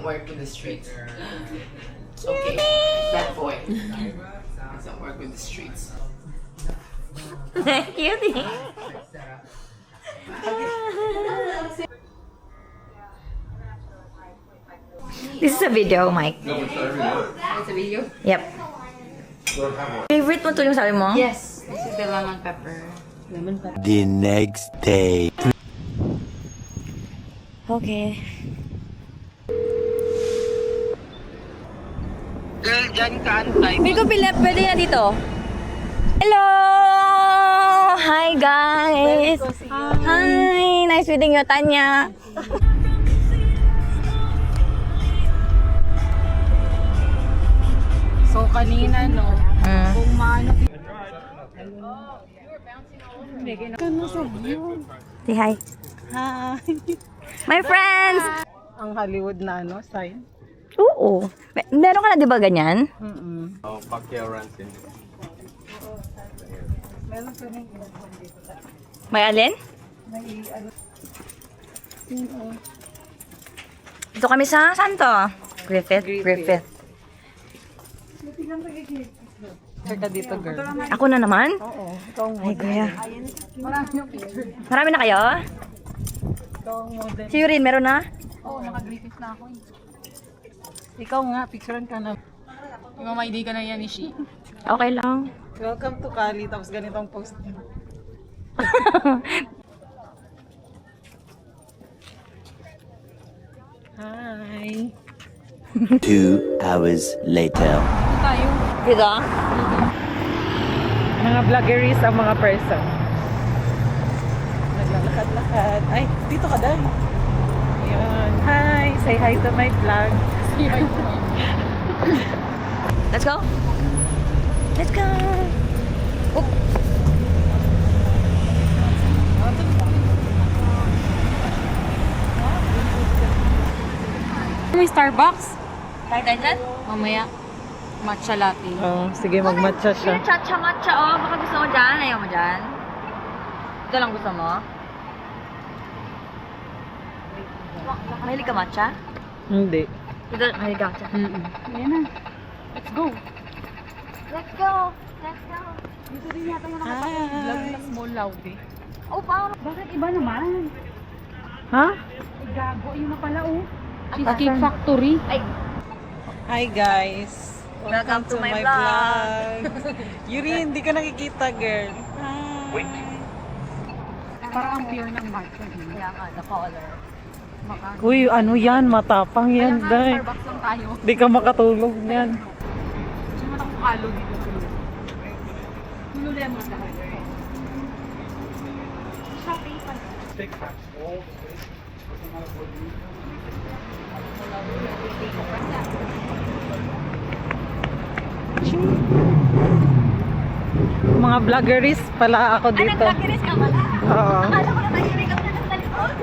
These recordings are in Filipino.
doesn't work with the streets. Okay, that boy doesn't work with the streets. Cutie. This is a video, Mike. It's a video? Yep. Favorite mo to yung sabi mo? Yes. This is the lemon pepper. Lemon pepper. The next day. Okay. Girl, dyan ka antay. Bigo, pwede na dito. Hello! Hi, guys! Hi! Nice meeting you, Tanya. So, kanina, no? Kung maano... Say hi. Hi! My friends! Ang Hollywood na, ano, sign? Oo. Meron ka na, di ba, ganyan? Oh, Pacquiao runs in. Meron ka rin. May alin? Dito kami sa Santo. Griffith. Saka dito, girl. Ako na naman? Oo. Ikaw ang Ay, kuya. Marami yung picture. Marami na kayo? Ikaw ang model. Si Yurin, meron na? Oo, naka-Griffith na ako. Ikaw nga, picturean ka na. Mama-ID ka na yan, Ishi. Okay lang. Welcome to Cali, tapos ganitong post. Hi! 2 hours later. Tayo. Dito? Mga vloggeries ang mga person. Naglalakad-lakad. Ay, dito ka dahil. Ayan. Hi! Say hi to my vlog. Let's go. Let's go. Oh. May Starbucks? Kahit tayo dyan? Mamaya, matcha latte. Oh, sige, mag-matcha siya. Chacha-matcha, oh. Baka gusto mo dyan. Ayaw mo dyan. Ito lang gusto mo. Mahilig ka matcha? Hindi. Ito, mahilig ka matcha. Ayan na. Let's go. Let's go. Let's go. Dito din yata yung Hi! na small loud eh. Oh, paano? Bakit iba naman? Ha? Ay, gago. Ayun na pala oh. Cheesecake Factory. Ay, Hi guys! Welcome to my vlog! Yuri, hindi ka nakikita, girl. Hi! Parang ang pure ng matcha. kaya nga, the color. Uy, ano yan? Matapang yan, day. Starbucks lang tayo. Hindi ka makatulog yan. Hindi naman akong kalo dito. Lululemon na. Shopee pa. Mga vloggeries pala ako Ay, dito. nag-vloggeries ka pala? Oo. Akala ko na tayo rin ako na nasa likod.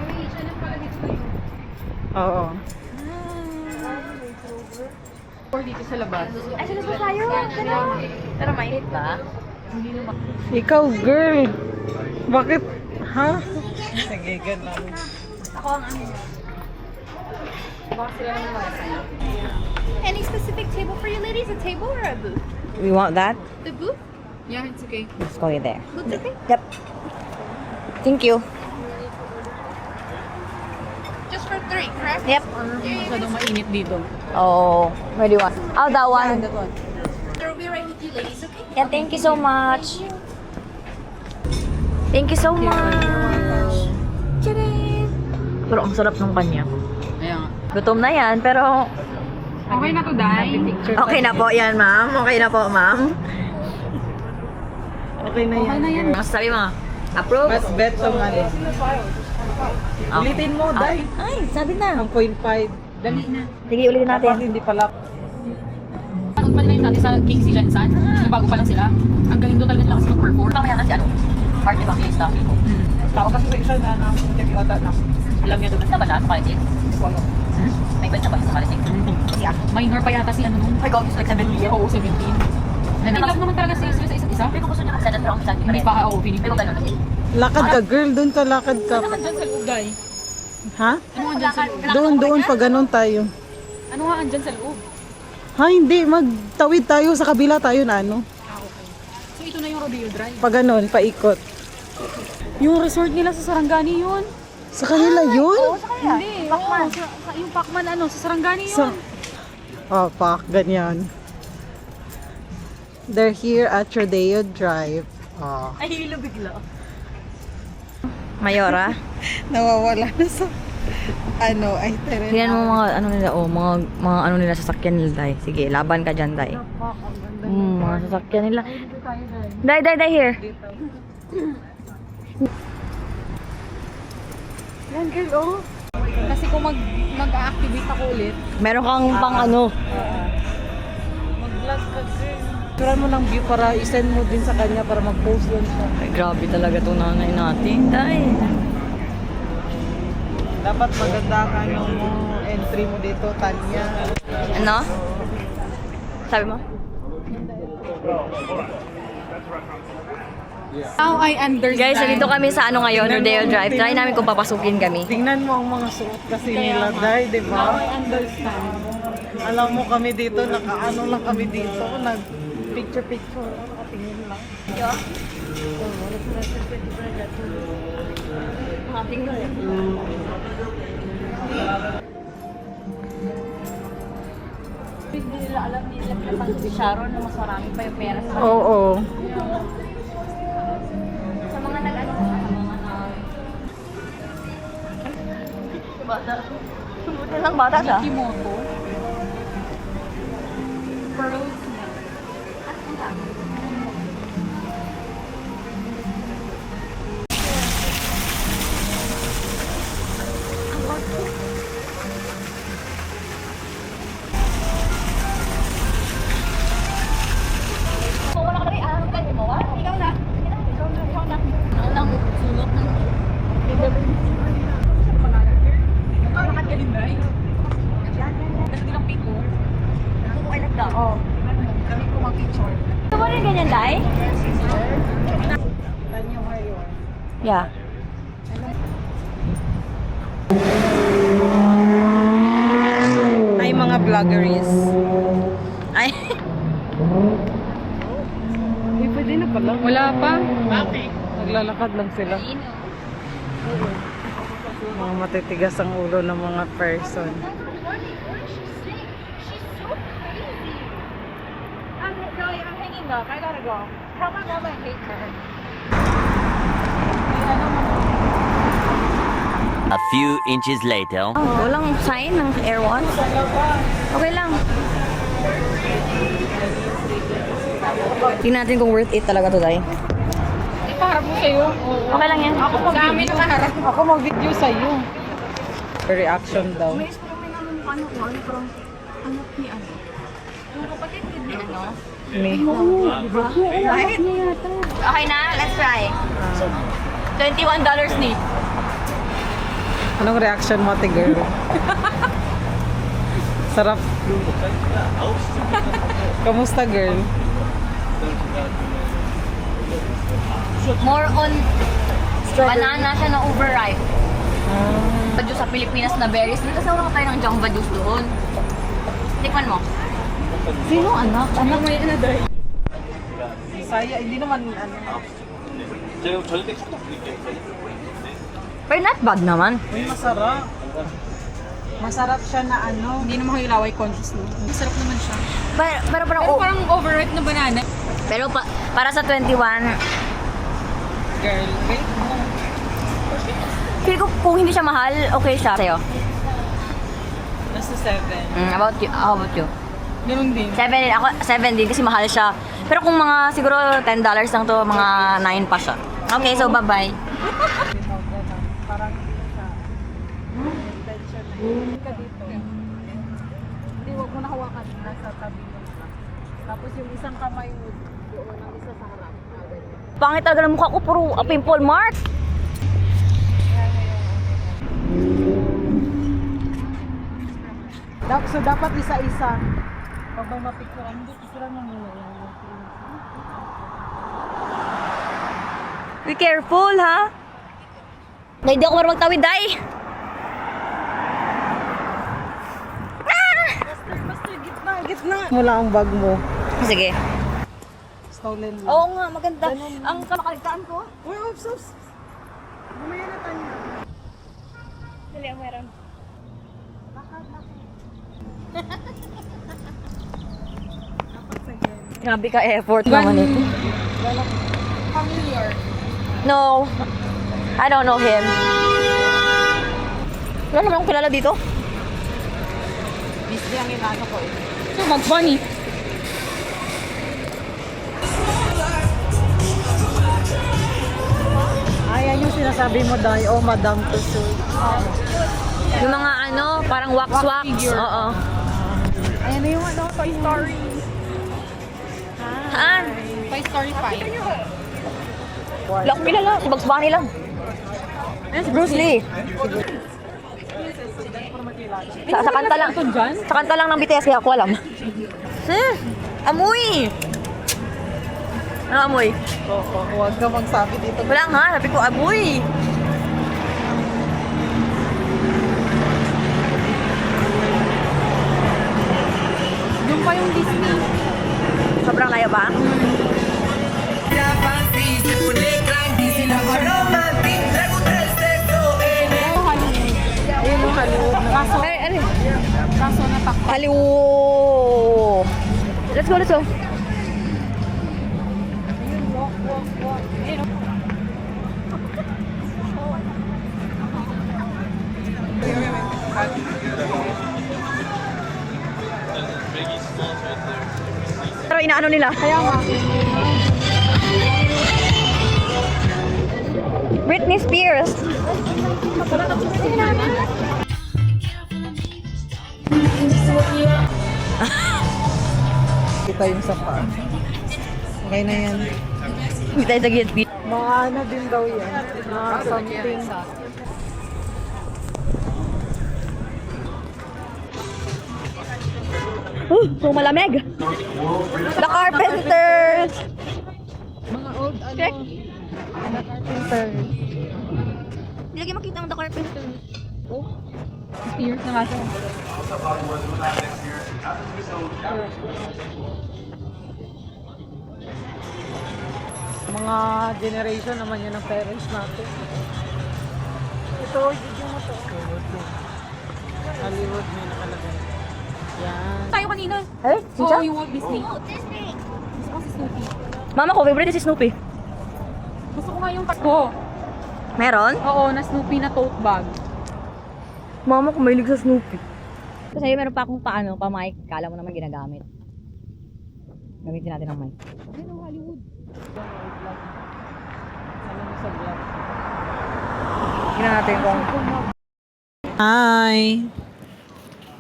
Uy, siya lang pala dito yun. Oo. Or dito sa labas. Ay, sino ba tayo? Pero mainit ba? Ikaw, girl. Bakit? Ha? Sige, ganun. Ako ang ano. Baka sila naman malasaya. Any specific table for you ladies? A table or a booth? We want that? The booth? Yeah, it's okay. Let's go there. Booth, okay? Yep. Thank you. Just for 3, correct? Yep. Masyadong mainit dito. Oh, where do you want? Oh, that one. There will be right with you ladies, okay? Yeah, thank you so much. Thank you so much. Tcharam! Pero ang sarap ng kanya. Ayan. Gutom na yan, pero Okay na to, Day. okay na po yan, ma'am. Okay na po, ma'am. Okay na yan. Okay na yan. Mas sabi mo, approve? Mas bet ang ano. Ulitin mo, Day. Ay, sabi na. Ang 0.5. Dali na. Sige, ulitin Dapat natin. hindi pala. Ano pa rin natin sa King Silan San? Bago pa lang sila. Ang galing doon talaga nila kasi mag-perform. Mamaya kasi ano, party ba kayo staff ko? Tao kasi sa isa na nagkakita na. Alam niyo doon na ba siya sa politics? May ba siya ba sa politics? Yeah. Minor pa yata si ano nung. Ay, God, it's like 17 years. Oo, 17. In love naman talaga sila sa isa't isa. Pero kung gusto niya mag-senate, pero ang isa Hindi pa, oo, Pero pinipili. ganun. Lakad ka, girl. Doon ka lakad ka. Ano naman dyan sa loob, Day? Ha? Ano nga dyan sa loob? Doon, pag ganun tayo. Ano nga andyan sa loob? Ha, hindi. Magtawid tayo sa kabila tayo na ano. So ito na yung Rodeo Drive. Pag ganun, paikot. Yung resort nila sa Sarangani yun. Sa kanila yun? Hindi, Pacman. Yung Pacman ano, sa Sarangani yun. Sa... Oh, pak, ganyan. They're here at Rodeo Drive. Oh. Ay, hilo bigla. Mayora. Nawawala na sa... Ano, ay tara. Tingnan mo mga ano nila, mga ano nila sasakyan nila, Day. Sige, laban ka dyan, Day. Mga sasakyan nila. Day, here. Yan, girl, oh. Kasi kung mag-activate ako ulit, Meron kang pang ano. Mag-vlog ka, girl. Turan mo ng view para isend mo din sa kanya para mag-post yun siya. Ay, grabe talaga itong nanay natin, Day. Dapat maganda ka nung entry mo dito, Tanya. Ano? Sabi mo? now I understand. Guys, nandito kami sa ano ngayon, Rodeo Drive. Try namin kung papasukin kami. Tingnan mo ang mga suot kasi nila, Day, di ba? I understand. Alam mo kami dito, nakaano lang kami dito, nag-picture, nakatingin lang. Hindi nila alam, nila pinapansin si Sharon na mas marami pa yung pera sa Oo. sa mga nag-ano sa mga Bata. Buti lang bata siya. Kimoto. Pearls. Ito mo rin ganyan, Day? Yeah. Ay, mga vloggeries. Ay. Ay, pwede na pala. Wala pa. Naglalakad lang sila. Mga matitigas ang ulo ng mga person. I'm hanging up. I gotta go. Tell my mom I hate her. A few inches later. Oh, walang sign ng Airwan. Okay lang. Tingnan natin kung worth it talaga to, Day. Ipaharap mo sa'yo. Okay lang yan. Ako sa amin nakaharap. Ako mag-video sa'yo. Reaction daw. May ano, parang anak ni ano. Yung kapatid ni ano. Me. Okay na, let's try. $21 ni. Anong reaction mo, ate girl? Sarap. Kamusta, girl? More on banana siya na overripe. Juice sa Pilipinas na berries. Hindi kasi wala tayo ng jamba juice doon. Tikman mo. Sino anak? Anak mo yun na dahil. Saya, hindi naman ano. Pero not bad naman. Uy, masarap. Masarap siya na ano. Hindi naman kayo laway conscious no. Masarap naman siya. Pero parang, Pero parang overripe na banana. pero para sa 21, Girl, wait mo. feel ko kung hindi siya mahal, okay siya sa'yo. Nasa 7. About you, how about you? Ganun din. 7 din. Ako, 7 din kasi mahal siya. Pero kung mga siguro $10 lang to, mga 9 pa siya. Okay, so bye-bye. Parang sa intention ka dito. Hindi, wag mo na hawakan. Nasa tabi mo. Tapos yung isang kamay mo doon, ang isa sa harap. Pangit talaga ng mukha ko, puro pimple mark. So dapat isa-isa. Pag may mapicturean, hindi picturean mo muna yan. Be careful, ha? Dahil di ako marunong magtawid, Day. gitna. Mula ang bag mo. Sige. Stolen lang. Oo nga, maganda. Ang kamakaligtaan ko. Uy, oops, oops. Bumaya na tayo. Dali, ang meron. Grabe ka effort naman ito. No. I don't know him. Wala naman akong kilala dito. Disney ang inano ko eh. So, mag-funny. Ay, yan yung sinasabi mo dahil, oh, Madam Tussauds. Yung mga ano, parang wax-wax. figure. Oo. Ayan na yung ano, Toy Story. Haan? Toy Story 5. Wala akong kilala. Si Bugs Bunny lang. Si Bruce Lee. Sa kanta lang. Sa kanta lang ng BTS kaya ako alam. Amoy! Ano amoy? Oo, huwag ka magsabi dito. Wala nga, sabi ko amoy. Yung pa yung Disney. Sobrang layo ba? Ayun yung Hollywood na. Ay, ano? Kaso natakpan. Hollywood! Let's go, let's go. Pero inaano nila? Kaya nga. Britney Spears. Kita yung sapa. Okay na yan. Hindi tayo sa gate. Mga ano din daw yan. Mga something. So malamig. The Carpenters. Mga old ano. Correct? Carpenter. Hindi lagi makita ang The Carpenters. Spears na kaso. Mga generation naman yun ng parents natin. Ito, video mo to. Hollywood may nakalagay. Yan. Tayo kanina. Eh, Oo, yung Walt Disney. Gusto ko si Snoopy. Mama ko, favorite si Snoopy. Gusto ko nga yung ko. Meron? Oo, na Snoopy na tote bag. Mama ko, mahilig sa Snoopy. Kasi meron pa akong pa-mic. Kala mo naman ginagamit. Gamitin natin ang mic. Ano, Hollywood? Ano mo sa vlog? Tingnan natin kung... Hi!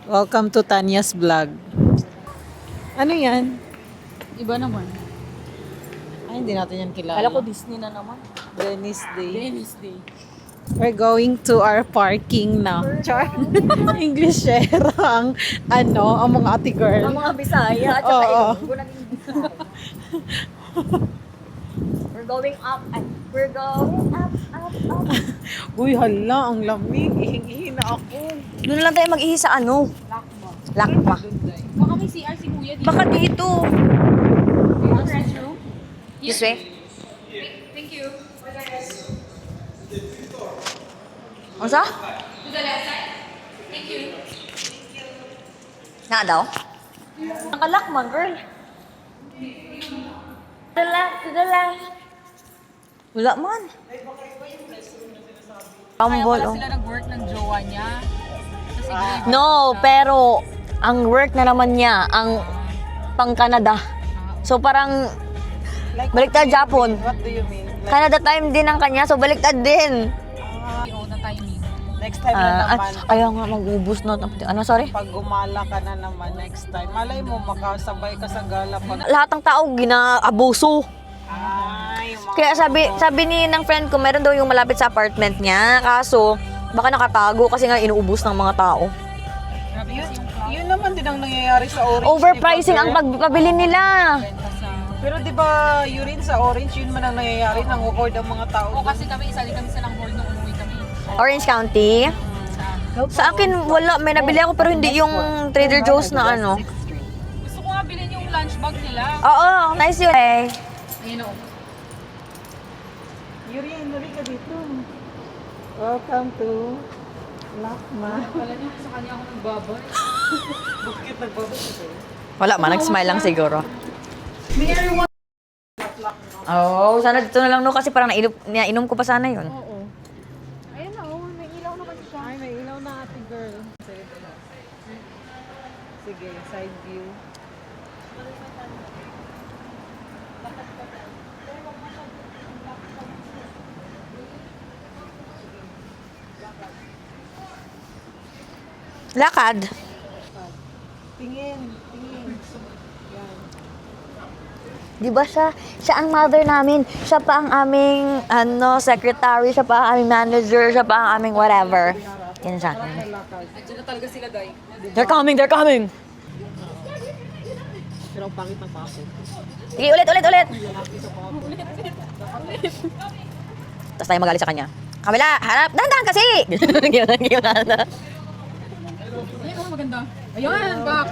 Welcome to Tanya's vlog. Ano yan? Iba naman. Ay, hindi natin yan kilala. Kala ko Disney na naman. Venice Day. Venice Day. We're going to our parking now. Char. English share ang ang mga ate girl. Ang mga Bisaya at saka Oo. We're going up. We're going up. Uy, hala, ang lamig. Ihing-ihi na ako. Doon lang tayo mag-ihi sa ano? Lakma. Baka may CR si Kuya dito. Baka dito. Ang restroom. This way. Thank you. Ano sa? To the left side. Thank you. Nga daw? Nakalakma, girl. To the left, to the left. Wala man. Kaya Ambol, pala oh. sila nag-work ng jowa niya. Kasi No, pero ang work na naman niya, ang pang-Canada. So parang baliktad Japon. What do you mean? Like, Canada time din ang kanya, so baliktad din. na timing. next time na naman. Kaya nga mag-ubus na. Ano, sorry? Pag gumala ka na naman next time, malay mo makasabay ka sa gala pag... Lahat ng tao ginaabuso. Ay, mga... Kaya sabi ni ng friend ko, meron daw yung malapit sa apartment niya. Kaso, baka nakatago kasi nga inuubos ng mga tao. Grabe kasi yung cloud. Yun naman din ang nangyayari sa Orange. Overpricing diba, ang girl? pagpabili nila. Benta sa... Pero di ba yun rin sa Orange, yun man ang nangyayari, nang-record ang mga tao. Oo, kasi kami, isali kami sa lang hall nung umuwi kami. Orange County. Sa akin, wala. May nabili ako pero hindi yung Trader Joe's na ano. bag nila. Oo, nice yun. Okay. Ayun o. Yuri ka dito. Welcome to Lakma. Wala niyo sa kanya ako nagbabay. Bakit nagbabot ito? Wala man, nag-smile lang siguro. Oh, sana dito na lang no kasi parang nainom ko pa sana yun. Oo. Ayun na, oh, may ilaw na kasi siya. Ay, may ilaw na ate girl. Sige, side view. Lakad. Tingin. Di ba siya ang mother namin. Siya pa ang aming secretary, siya pa ang aming manager, siya pa ang aming whatever. Yan siya. Andiyan na talaga sila, Day. They're coming. Pero ang pangit ng paso. Sige, ulit. Tapos tayo magalit sa kanya. Kamila, harap, dahan kasi! Gimana? Ayun ako maganda. Ayun, back.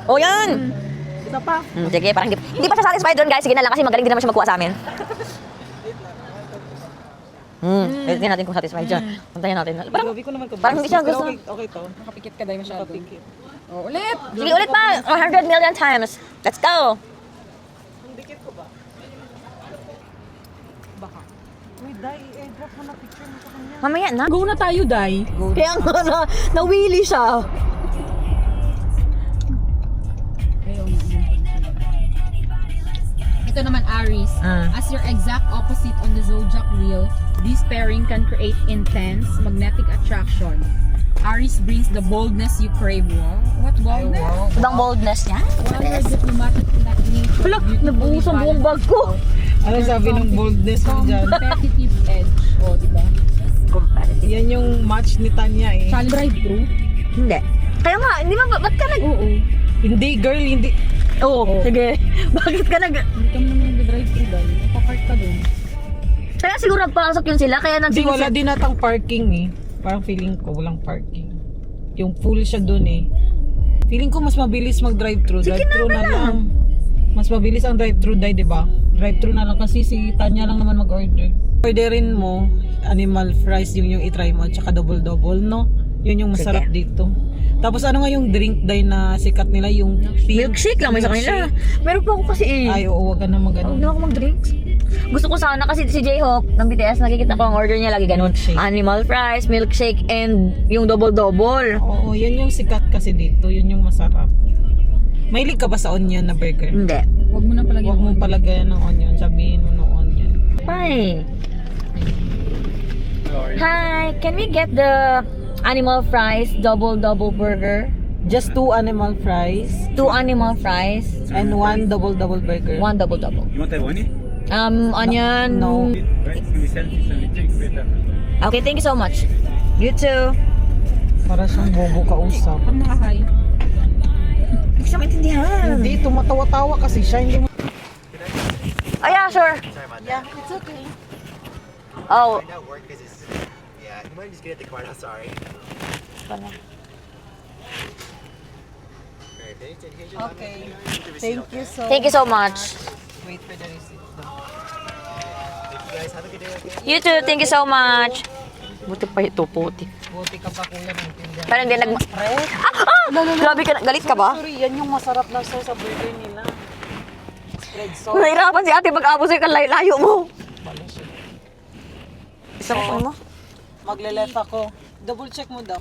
Oh, yan! Isa pa. Sige, parang hindi pa siya satisfied doon, guys. Sige na lang kasi magaling din naman siya magkuha sa amin. Tingnan natin kung satisfied siya. Puntahan natin. Gabi ko naman Parang hindi siya gusto. Okay to. Nakapikit ka, Day, masyado. Kapikit. Oh, ulit. Sige, ulit pa! 100 million times. Let's go! Ang dikit ko ba? Baka. Uy, Day, i-drop mo na picture mo sa kanya. Mamaya na. Go na tayo, Day. Kaya nga nawili siya. Ito naman, Aries. As your exact opposite on the zodiac wheel, this pairing can create intense magnetic attraction. Aries brings the boldness you crave. Wow. What boldness? Ibang boldness niya. While your diplomatic nature, Hala, nabuhos ang buong bag ko. Ano sabi ng boldness mo dyan? competitive edge. Oh, di ba? Competitive. Yan yung match ni Tanya eh. Challenge drive-thru? Hindi. Kaya nga, hindi ba, ba't ka nag... Oo. Hindi, girl, hindi. Oo, sige. Bakit ka nag... Hindi ka naman nag-drive-thru dahil. Napapark ka dun. Kaya siguro nagpasok yun sila, kaya Hindi, wala din natang parking eh. Parang feeling ko, walang parking. Yung full siya dun eh. Feeling ko mas mabilis mag-drive-thru. Drive-thru na lang. Mas mabilis ang drive-thru, Day, di ba? Drive-thru na lang kasi si Tanya lang naman mag-order. Orderin mo, animal fries, yung i-try mo, at saka double-double, no? Yun yung masarap dito. Tapos ano nga yung drink, Day, na sikat nila, yung milkshake lang may sa kanila. Meron pa ako kasi eh. Ay, oo, wag ka na mag-ano. Huwag na ako mag-drinks. Gusto ko sana kasi si J-Hope ng BTS, nakikita ko ang order niya lagi ganun. Milkshake. Animal fries, milkshake, and yung double-double. Oo, yun yung sikat kasi dito. Yun yung masarap. Mahilig ka ba sa onion na burger? Hindi. Huwag mo na palagyan. Huwag mong palagayan ng onion. Sabihin mo ng onion. Hi. Hi, can we get the animal fries double-double burger? Just 2 animal fries 2 animal fries, and 1 double-double burger. 1 double-double. You want Taiwanese? Onion. No. Right? Can we send you some check better? Okay, thank you so much. You too. Para siyang bobo kausap. Pag nakahay. Hindi siya maintindihan. Hindi, tumatawa-tawa kasi siya. Hindi mo... Oh yeah, sure. Yeah, it's okay. Oh. That work because it's yeah. You might just get at the car now. Sorry. Alright, thanks. And here's your Okay. lemon. Thank you so Thank you so much. Wait for the receipt. Thank you guys. Have a good day. Okay. You too, thank you so much. Buti pa ito, puti. Buti ka pa kuya ng tindahan. Parang hindi nag... Grabe ka, galit ka ba? Sorry, yan yung masarap na sauce sa burger nila. Spread sauce. Nahirapan si ate pag-abo sa'yo ka layo mo. Isa ko mo? Magle-left ako. Double check mo daw.